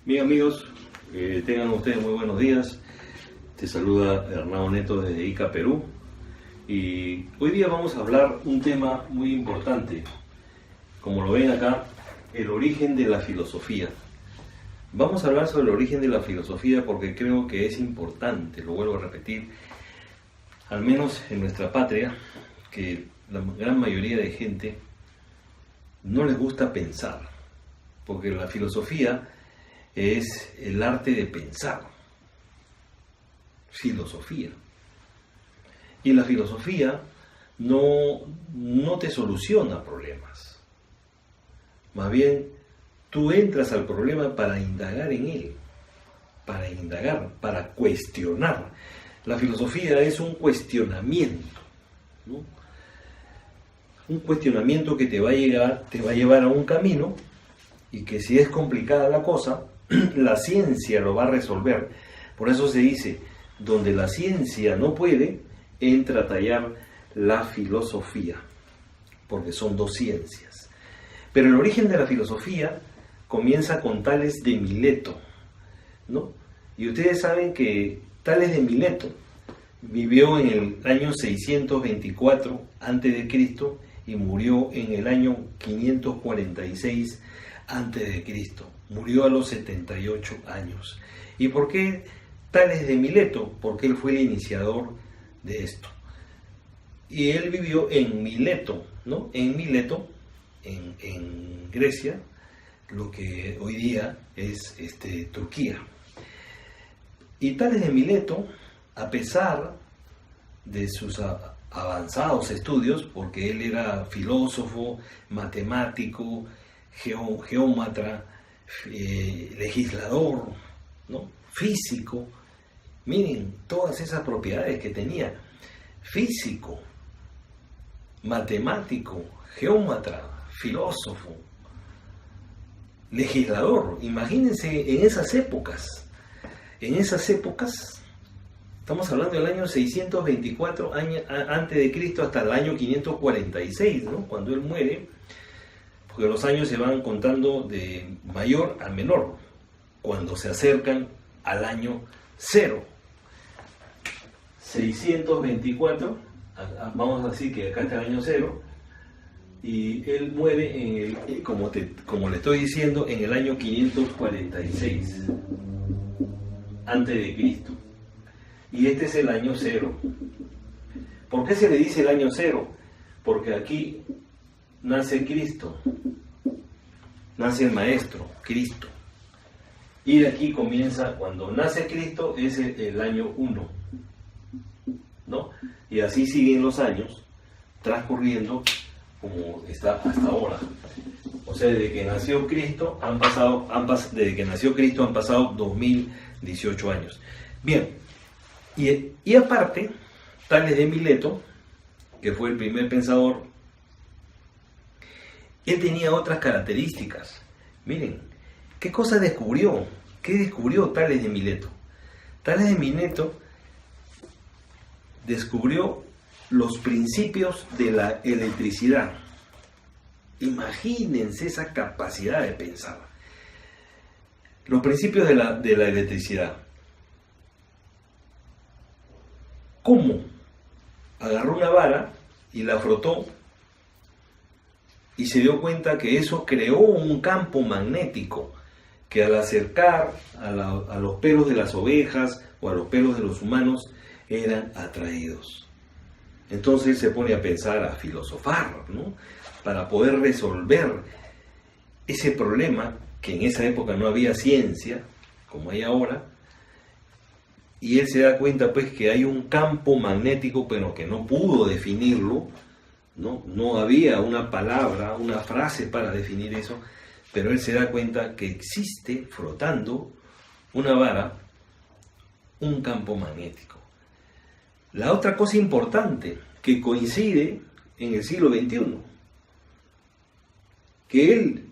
Bien amigos, tengan ustedes muy buenos días. Te saluda Hernán Neto desde Ica, Perú. Y hoy día vamos a hablar un tema muy importante. Como lo ven acá, el origen de la filosofía. Vamos a hablar sobre el origen de la filosofía porque creo que es importante, lo vuelvo a repetir, al menos en nuestra patria, que la gran mayoría de gente no les gusta pensar, porque la filosofía es el arte de pensar. Filosofía. Y la filosofía no te soluciona problemas. Más bien, tú entras al problema para indagar en él, para cuestionar. La filosofía es un cuestionamiento, ¿no? Un cuestionamiento que te va a llevar a un camino y que si es complicada la cosa, la ciencia lo va a resolver. Por eso se dice, donde la ciencia no puede, entra a tallar la filosofía, porque son dos ciencias. Pero el origen de la filosofía comienza con Tales de Mileto, ¿no? Y ustedes saben que Tales de Mileto vivió en el año 624 a.C. y murió en el año 546 a.C. Murió a los 78 años. ¿Y por qué Tales de Mileto? Porque él fue el iniciador de esto. Y él vivió en Mileto, ¿no? En Mileto, en Grecia, lo que hoy día es Turquía. Y Tales de Mileto, a pesar de sus avanzados estudios, porque él era filósofo, matemático, geómatra, legislador, ¿no? Físico, miren todas esas propiedades que tenía: físico, matemático, geómatra, filósofo, legislador. Imagínense en esas épocas, estamos hablando del año 624 antes de Cristo hasta el año 546, ¿no? Cuando él muere, porque los años se van contando de mayor a menor, cuando se acercan al año 0. 624, vamos a decir que acá está el año 0, y él muere, como le estoy diciendo, en el año 546 antes de Cristo. Y este es el año 0. ¿Por qué se le dice el año 0? Porque aquí nace Cristo, nace el Maestro, Cristo. Y de aquí comienza, cuando nace Cristo, es el año 1, ¿no? Y así siguen los años transcurriendo como está hasta ahora. O sea, desde que nació Cristo han pasado 2018 años. Bien, y aparte, Tales de Mileto, que fue el primer pensador, él tenía otras características. Miren, ¿qué cosa descubrió? ¿Qué descubrió Tales de Mileto? Tales de Mileto descubrió los principios de la electricidad. Imagínense esa capacidad de pensar. Los principios de la electricidad. ¿Cómo? Agarró una vara y la frotó y se dio cuenta que eso creó un campo magnético que al acercar a los pelos de las ovejas o a los pelos de los humanos eran atraídos. Entonces se pone a pensar, a filosofar, ¿no? Para poder resolver ese problema que en esa época no había ciencia como hay ahora, y él se da cuenta pues que hay un campo magnético pero que no pudo definirlo, no había una palabra, una frase para definir eso, pero él se da cuenta que existe frotando una vara un campo magnético. La otra cosa importante que coincide en el siglo XXI, que él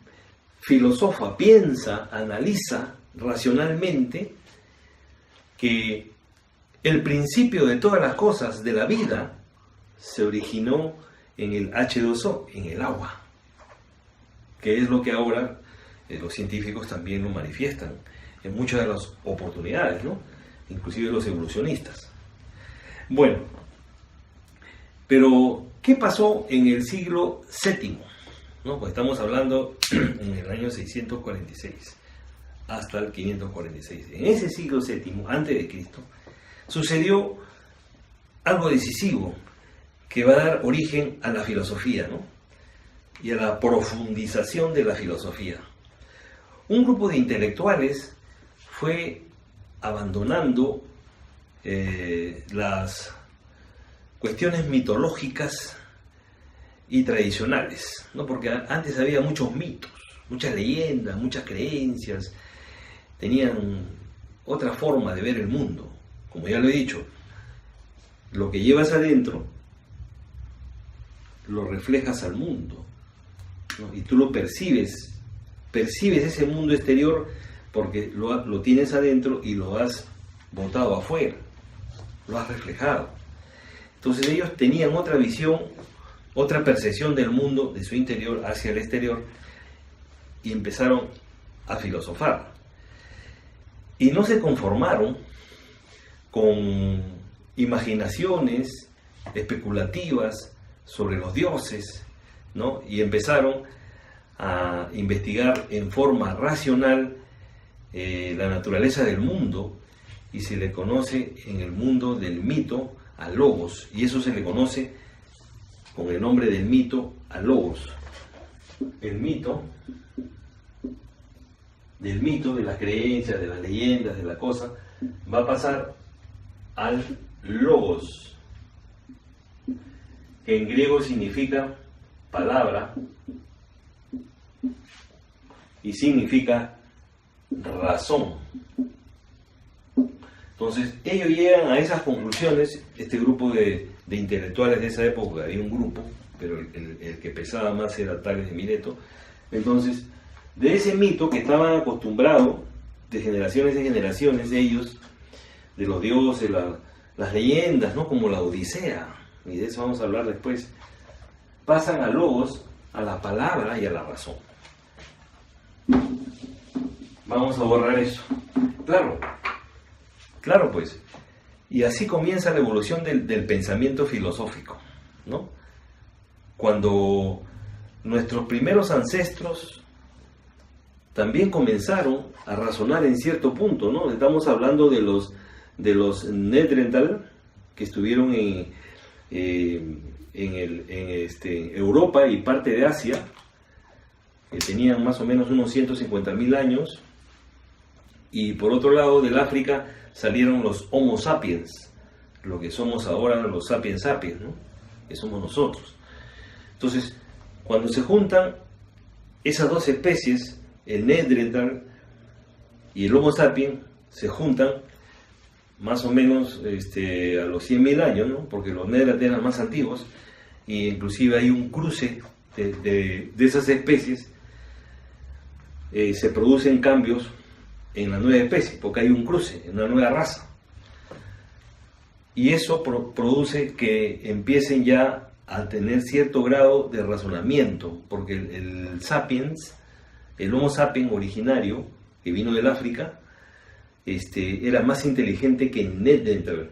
filosofa, piensa, analiza racionalmente que el principio de todas las cosas de la vida se originó en el H2O, en el agua, que es lo que ahora los científicos también lo manifiestan en muchas de las oportunidades, ¿no? Inclusive los evolucionistas. Bueno, pero ¿qué pasó en el siglo VII? ¿No? Pues estamos hablando en el año 646 hasta el 546. En ese siglo VII, antes de Cristo, sucedió algo decisivo que va a dar origen a la filosofía, ¿no? Y a la profundización de la filosofía. Un grupo de intelectuales fue abandonando las cuestiones mitológicas y tradicionales, ¿no? Porque antes había muchos mitos, muchas leyendas, muchas creencias, tenían otra forma de ver el mundo. Como ya lo he dicho, lo que llevas adentro lo reflejas al mundo, ¿no? Y tú lo percibes ese mundo exterior porque lo tienes adentro y lo has botado afuera, lo has reflejado. Entonces ellos tenían otra visión, otra percepción del mundo, de su interior hacia el exterior, y empezaron a filosofar. Y no se conformaron con imaginaciones especulativas sobre los dioses, ¿no? Y empezaron a investigar en forma racional la naturaleza del mundo, y se le conoce en el mundo del mito a Logos, y eso se le conoce con el nombre del mito a Logos. El mito, del mito, de las creencias, de las leyendas, de la cosa, va a pasar al Logos, que en griego significa palabra y significa razón. Entonces ellos llegan a esas conclusiones, este grupo de intelectuales de esa época, había un grupo, pero el que pesaba más era Tales de Mileto. Entonces, de ese mito que estaban acostumbrados de generaciones en generaciones ellos, de los dioses, las leyendas, ¿no? Como la Odisea, y de eso vamos a hablar después, pasan a Logos, a la palabra y a la razón. Vamos a borrar eso. Claro pues. Y así comienza la evolución del pensamiento filosófico, ¿no? Cuando nuestros primeros ancestros también comenzaron a razonar en cierto punto, ¿no? Estamos hablando de los Neandertal, que estuvieron en Europa y parte de Asia, que tenían más o menos unos 150.000 años, y por otro lado del África salieron los Homo sapiens, lo que somos ahora los sapiens sapiens, ¿no? Que somos nosotros. Entonces, cuando se juntan esas dos especies, el Neandertal y el Homo sapiens, se juntan más o menos a los 100.000 años, ¿no? Porque los Neandertal eran más antiguos, e inclusive hay un cruce de esas especies, se producen cambios en la nueva especie, porque hay un cruce, en una nueva raza. Y eso produce que empiecen ya a tener cierto grado de razonamiento, porque el sapiens, el Homo sapiens originario, que vino del África, era más inteligente que el Neandertal.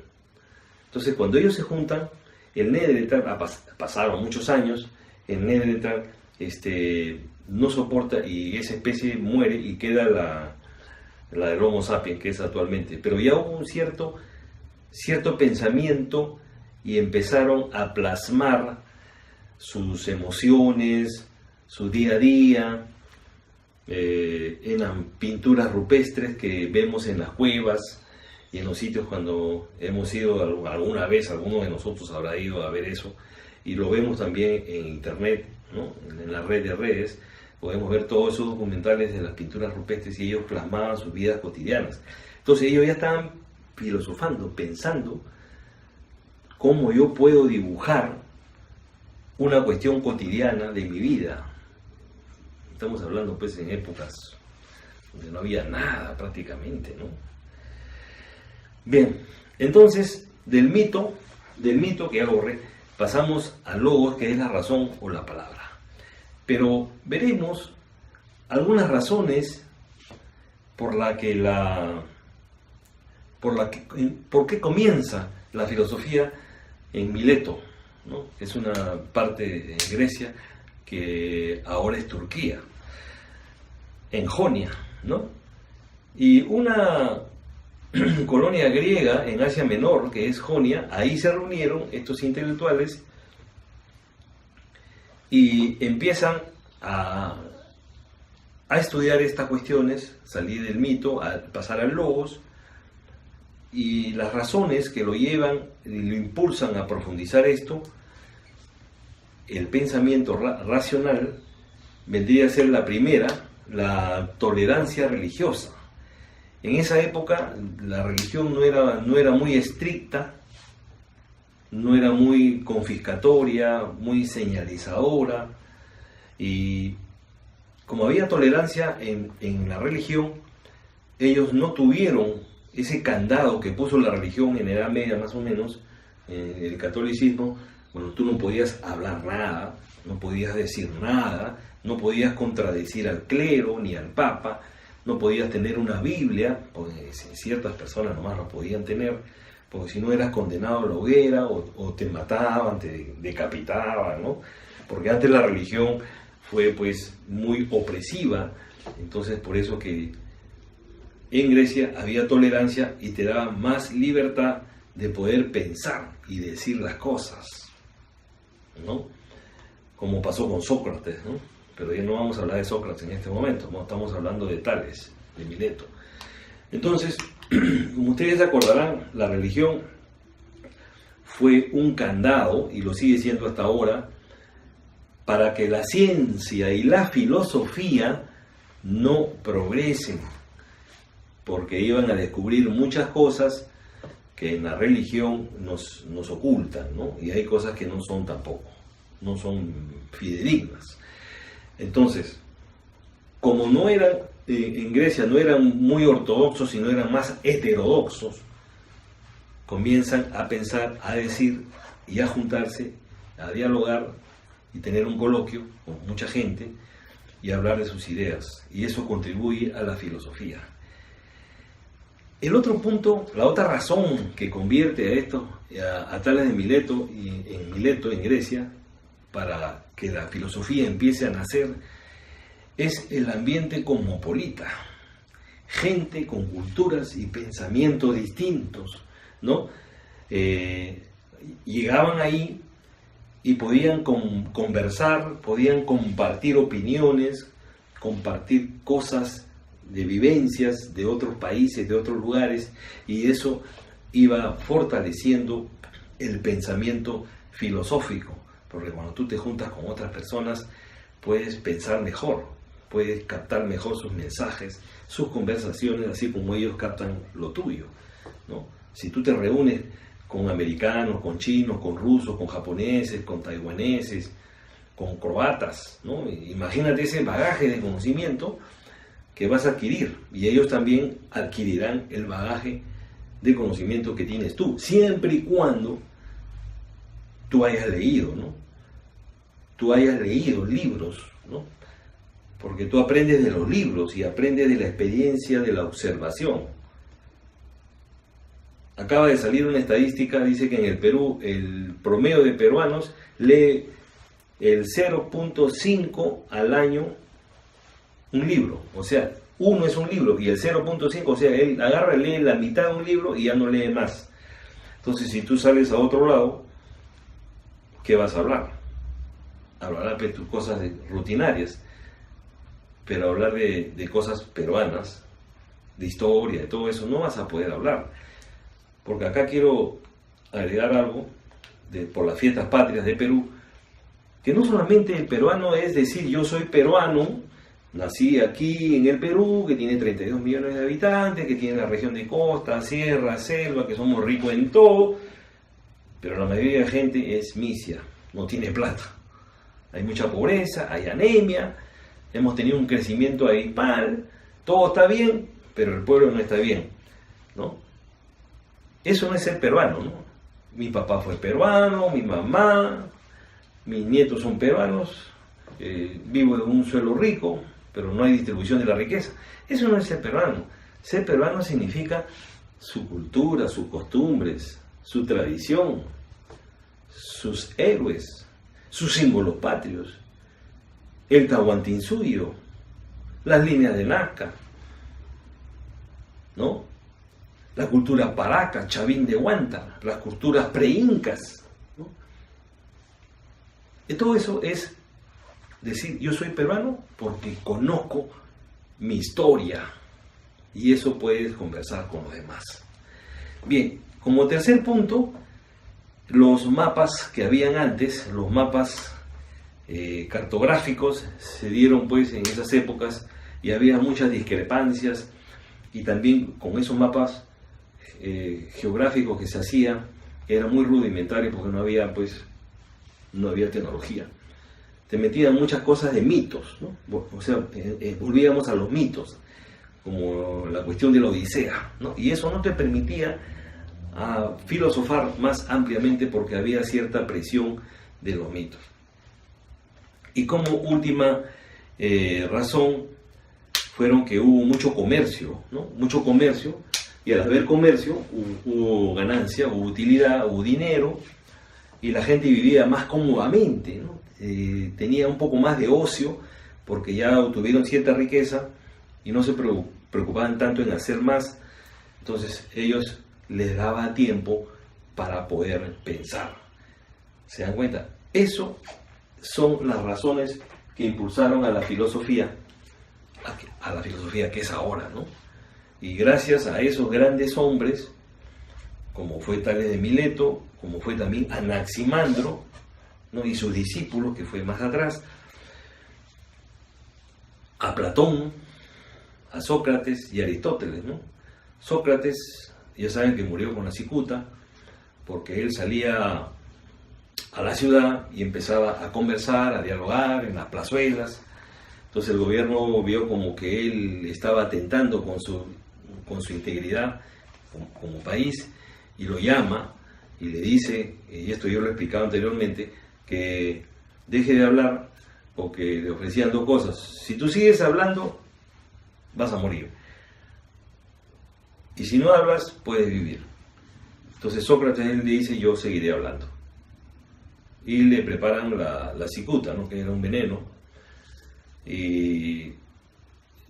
Entonces, cuando ellos se juntan, el Neandertal, pasaron muchos años, el Neandertal no soporta y esa especie muere y queda la del Homo sapiens, que es actualmente. Pero ya hubo un cierto pensamiento y empezaron a plasmar sus emociones, su día a día, en las pinturas rupestres que vemos en las cuevas y en los sitios cuando hemos ido alguna vez, alguno de nosotros habrá ido a ver eso, y lo vemos también en internet, ¿no? En la red de redes. Podemos ver todos esos documentales de las pinturas rupestres y ellos plasmaban sus vidas cotidianas. Entonces ellos ya estaban filosofando, pensando cómo yo puedo dibujar una cuestión cotidiana de mi vida. Estamos hablando pues en épocas donde no había nada prácticamente, ¿no? Bien, entonces del mito que ya borré, pasamos al logos, que es la razón o la palabra. Pero veremos algunas razones por qué comienza la filosofía en Mileto, ¿no? Es una parte de Grecia que ahora es Turquía, en Jonia, ¿no? Y una colonia griega en Asia Menor, que es Jonia, ahí se reunieron estos intelectuales y empiezan a estudiar estas cuestiones, salir del mito, a pasar al logos, y las razones que lo llevan y lo impulsan a profundizar esto, el pensamiento racional, vendría a ser la primera, la tolerancia religiosa. En esa época la religión no era muy estricta, no era muy confiscatoria, muy señalizadora, y como había tolerancia en la religión, ellos no tuvieron ese candado que puso la religión en Edad Media más o menos, el catolicismo. Bueno, tú no podías hablar nada, no podías decir nada, no podías contradecir al clero ni al papa, no podías tener una Biblia, porque ciertas personas nomás lo podían tener, porque si no eras condenado a la hoguera o te mataban, te decapitaban, ¿no? Porque antes la religión fue pues muy opresiva, entonces por eso que en Grecia había tolerancia y te daba más libertad de poder pensar y decir las cosas, ¿no? Como pasó con Sócrates, ¿no? Pero ya no vamos a hablar de Sócrates en este momento, no estamos hablando de Tales, de Mileto. Entonces, como ustedes se acordarán, la religión fue un candado, y lo sigue siendo hasta ahora, para que la ciencia y la filosofía no progresen, porque iban a descubrir muchas cosas que en la religión nos ocultan, ¿no? Y hay cosas que no son tampoco, no son fidedignas. Entonces, como no eran, en Grecia no eran muy ortodoxos, sino eran más heterodoxos, comienzan a pensar, a decir y a juntarse, a dialogar y tener un coloquio con mucha gente y hablar de sus ideas. Y eso contribuye a la filosofía. El otro punto, la otra razón que convierte a esto, a Tales de Mileto, en Grecia, para que la filosofía empiece a nacer, es el ambiente cosmopolita. Gente con culturas y pensamientos distintos, ¿no? Llegaban ahí y podían conversar, podían compartir opiniones, compartir cosas de vivencias de otros países, de otros lugares, y eso iba fortaleciendo el pensamiento filosófico, porque cuando tú te juntas con otras personas puedes pensar mejor, puedes captar mejor sus mensajes, sus conversaciones, así como ellos captan lo tuyo, ¿no? Si tú te reúnes con americanos, con chinos, con rusos, con japoneses, con taiwaneses, con croatas, ¿no? Imagínate ese bagaje de conocimiento que vas a adquirir, y ellos también adquirirán el bagaje de conocimiento que tienes tú, siempre y cuando tú hayas leído, ¿no? Tú hayas leído libros, ¿no? Porque tú aprendes de los libros y aprendes de la experiencia de la observación. Acaba de salir una estadística, dice que en el Perú el promedio de peruanos lee el 0.5 al año un libro, o sea, uno es un libro y el 0.5, o sea, él agarra, lee la mitad de un libro y ya no lee más. Entonces, si tú sales a otro lado, ¿qué vas a hablar? Hablarás de tus cosas rutinarias, pero hablar de cosas peruanas, de historia, de todo eso, no vas a poder hablar. Porque acá quiero agregar algo por las fiestas patrias de Perú, que no solamente el peruano es decir yo soy peruano, nací aquí en el Perú, que tiene 32 millones de habitantes, que tiene la región de costa, sierra, selva, que somos ricos en todo, pero la mayoría de la gente es misia, no tiene plata. Hay mucha pobreza, hay anemia, hemos tenido un crecimiento abismal, todo está bien, pero el pueblo no está bien, ¿no? Eso no es ser peruano, ¿no? Mi papá fue peruano, mi mamá, mis nietos son peruanos, vivo en un suelo rico, pero no hay distribución de la riqueza. Eso no es ser peruano. Ser peruano significa su cultura, sus costumbres, su tradición, sus héroes, sus símbolos patrios, el Tahuantinsuyo, las líneas de Nazca, ¿no? La cultura paraca, Chavín de Huántar, las culturas pre-incas, ¿no? Y todo eso es decir, yo soy peruano porque conozco mi historia, y eso puedes conversar con los demás. Bien, como tercer punto, los mapas que habían antes, los mapas cartográficos, se dieron pues en esas épocas y había muchas discrepancias, y también con esos mapas geográficos que se hacían, eran muy rudimentarios porque no había tecnología. Te metían muchas cosas de mitos, ¿no? O sea, volvíamos a los mitos, como la cuestión de la Odisea, ¿no? Y eso no te permitía filosofar más ampliamente porque había cierta presión de los mitos. Y como última razón, fueron que hubo mucho comercio, ¿no? Mucho comercio, y al haber comercio hubo ganancia, hubo utilidad, hubo dinero, y la gente vivía más cómodamente, ¿no? Tenía un poco más de ocio porque ya obtuvieron cierta riqueza y no se preocupaban tanto en hacer más. Entonces ellos les daba tiempo para poder pensar. ¿Se dan cuenta? Eso son las razones que impulsaron a la filosofía que es ahora, ¿no? Y gracias a esos grandes hombres, como fue Tales de Mileto, como fue también Anaximandro, ¿no? Y sus discípulos, que fue más atrás, a Platón, a Sócrates y a Aristóteles, ¿no? Sócrates, ya saben que murió con la cicuta, porque él salía a la ciudad y empezaba a conversar, a dialogar en las plazuelas. Entonces el gobierno vio como que él estaba atentando con su integridad como país, y lo llama y le dice, y esto yo lo he explicado anteriormente, que deje de hablar, porque le ofrecían dos cosas: si tú sigues hablando, vas a morir, y si no hablas, puedes vivir. Entonces Sócrates, él le dice, yo seguiré hablando, y le preparan la cicuta, ¿no? Que era un veneno, y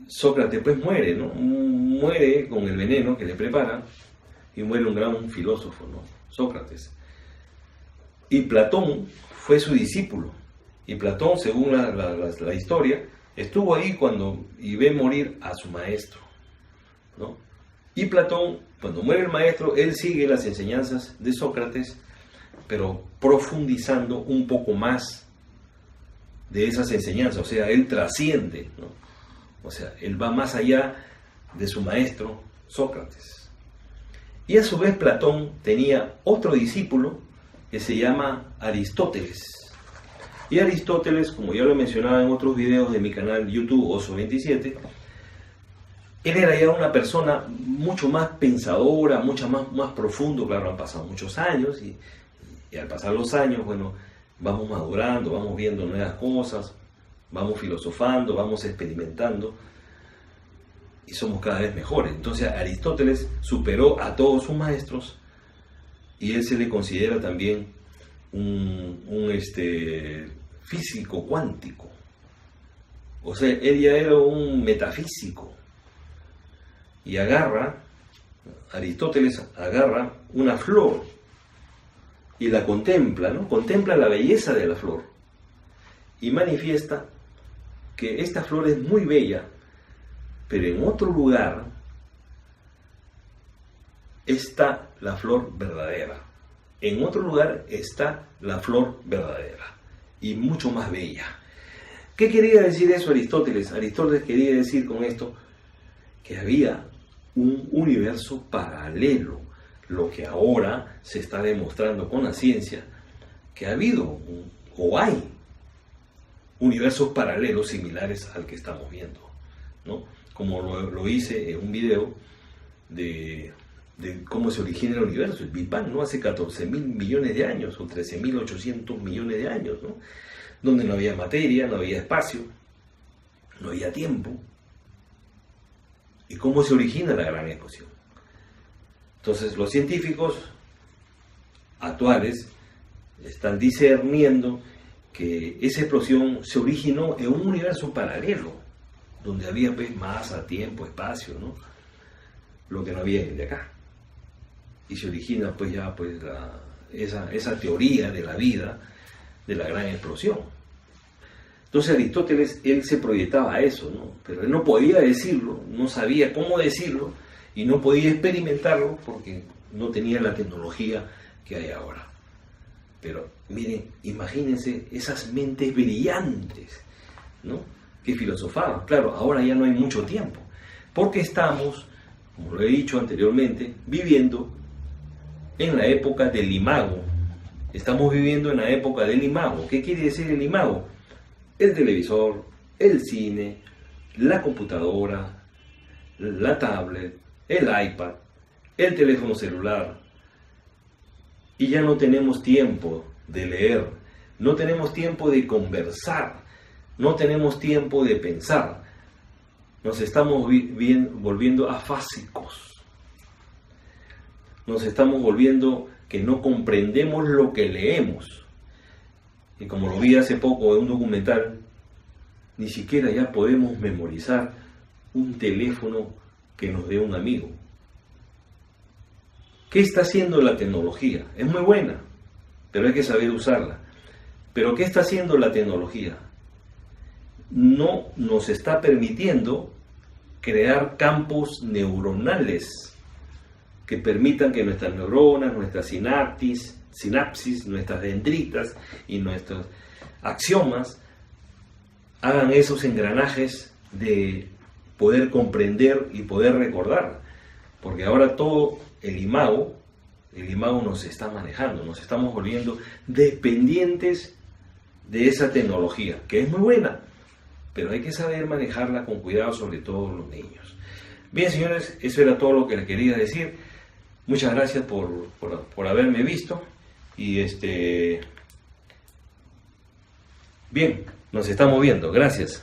Sócrates pues muere, ¿no? Muere con el veneno que le preparan, y muere un gran filósofo, ¿no? Sócrates. Y Platón fue su discípulo, y Platón, según la historia, estuvo ahí y ve morir a su maestro, ¿no? Y Platón, cuando muere el maestro, él sigue las enseñanzas de Sócrates, pero profundizando un poco más de esas enseñanzas. O sea, él trasciende, ¿no? O sea, él va más allá de su maestro Sócrates. Y a su vez Platón tenía otro discípulo que se llama Aristóteles. Y Aristóteles, como ya lo he mencionado en otros videos de mi canal YouTube Oso27, él era ya una persona mucho más pensadora, mucho más profundo. Claro, han pasado muchos años, y al pasar los años, bueno, vamos madurando, vamos viendo nuevas cosas, vamos filosofando, vamos experimentando, y somos cada vez mejores. Entonces Aristóteles superó a todos sus maestros, y él se le considera también un físico cuántico. O sea, él ya era un metafísico. Y Aristóteles agarra una flor y la contempla, ¿no? Contempla la belleza de la flor y manifiesta que esta flor es muy bella, pero en otro lugar está la flor verdadera. En otro lugar está la flor verdadera y mucho más bella. ¿Qué quería decir eso Aristóteles? Aristóteles quería decir con esto que había un universo paralelo, lo que ahora se está demostrando con la ciencia, que ha habido o hay universos paralelos similares al que estamos viendo, ¿no? Como lo hice en un video de cómo se origina el universo, el Big Bang, ¿no? Hace 14.000 millones de años, o 13.800 millones de años, ¿no? Donde no había materia, no había espacio, no había tiempo. ¿Y cómo se origina la gran explosión? Entonces los científicos actuales están discerniendo que esa explosión se originó en un universo paralelo, donde había pues, masa, tiempo, espacio, ¿no? Lo que no había en el de acá. Y se origina pues ya pues esa teoría de la vida, de la gran explosión. Entonces Aristóteles, él se proyectaba a eso, ¿no? Pero él no podía decirlo, no sabía cómo decirlo y no podía experimentarlo porque no tenía la tecnología que hay ahora. Pero miren, imagínense esas mentes brillantes, ¿no? Que filosofaban. Claro, ahora ya no hay mucho tiempo, porque estamos, como lo he dicho anteriormente, viviendo en la época del imago. Estamos viviendo en la época del imago. ¿Qué quiere decir el imago? El televisor, el cine, la computadora, la tablet, el iPad, el teléfono celular. Y ya no tenemos tiempo de leer, no tenemos tiempo de conversar, no tenemos tiempo de pensar. Nos estamos volviendo afásicos. Nos estamos volviendo que no comprendemos lo que leemos. Y como lo vi hace poco en un documental, ni siquiera ya podemos memorizar un teléfono que nos dé un amigo. ¿Qué está haciendo la tecnología? Es muy buena, pero hay que saber usarla. ¿Pero qué está haciendo la tecnología? No nos está permitiendo crear campos neuronales que permitan que nuestras neuronas, nuestras sinapsis, nuestras dendritas y nuestros axiomas hagan esos engranajes de poder comprender y poder recordar. Porque ahora todo el imago nos está manejando, nos estamos volviendo dependientes de esa tecnología, que es muy buena, pero hay que saber manejarla con cuidado, sobre todo los niños. Bien, señores, eso era todo lo que les quería decir. Muchas gracias por haberme visto y bien, nos estamos viendo. Gracias.